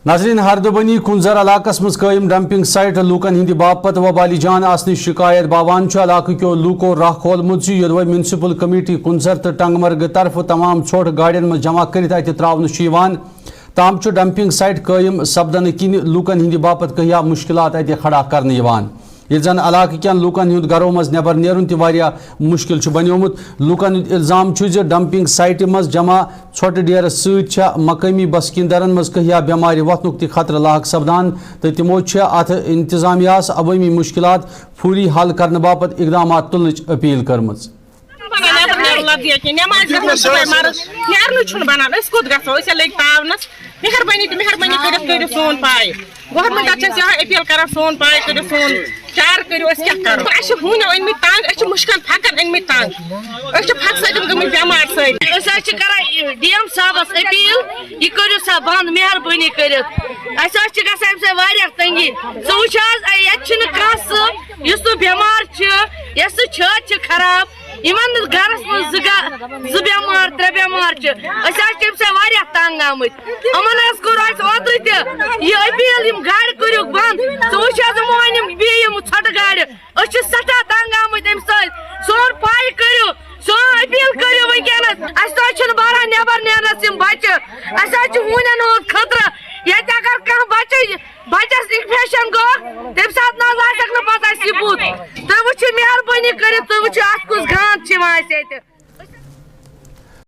नाज़रीन हरदबनी कुंजर इलाकस मज कायम डंपिंग साइट लूकन हिंद बापत वबाली जान आसनी शिकायत बावान इलाक क्यों लूको राह खोलमुत योदवे म्यूनसिपल कमेटी कुंजर तो टंगमर्ग तरफ तमाम छोट गाड़ियों में जमा कर त्रावन ताम डंपिंग साइट कायम सपदन किन लूकन हिंद बापत कहिया मुश्किलात खड़ा करने ये जन इलाक कन लूकन हूं घरों मज नबर नेरुन मुश्किल बनोमुत लूकन इल्जाम डंपिंग साइट मज जमा छोट डेर सत मकामी बसकिंदरन मज कहिया बेमार वथनुक खतरे लाक सपदान तो तमो अत इंतजामियास अवामी मुश्किलात फूरी हल करने बापत इकदाम तुलने अपील कर्म मेहरबानी तो मेहरबानी कर सोन पाए गवर्नमेंट अपील कर सोन पाए कर सोन चार करो क्या हून अनमत तंग मुश्किल फकन अनमत तंग फक सत गमत बेमार सर डीएम साहबस अपील यह करो सा बंद मेहरबानी कर तंगी सह वो बेमार छत खराब इन गरस मज बेमार त्रे बेमार तम तंग आमत अमन ओत्र यह अपील गाड़ करू बंद वन छोट गाड़ सठा तंग आमत सोन पाई करू सोन अपील करू वनकस बारा नबर नेरस बच्चे हून खतर ये अगर कह बच्चस इन्फेक्शन गो तम सात ना पता बुत तुम वो मेहरबानी कर तुम वो कस गांध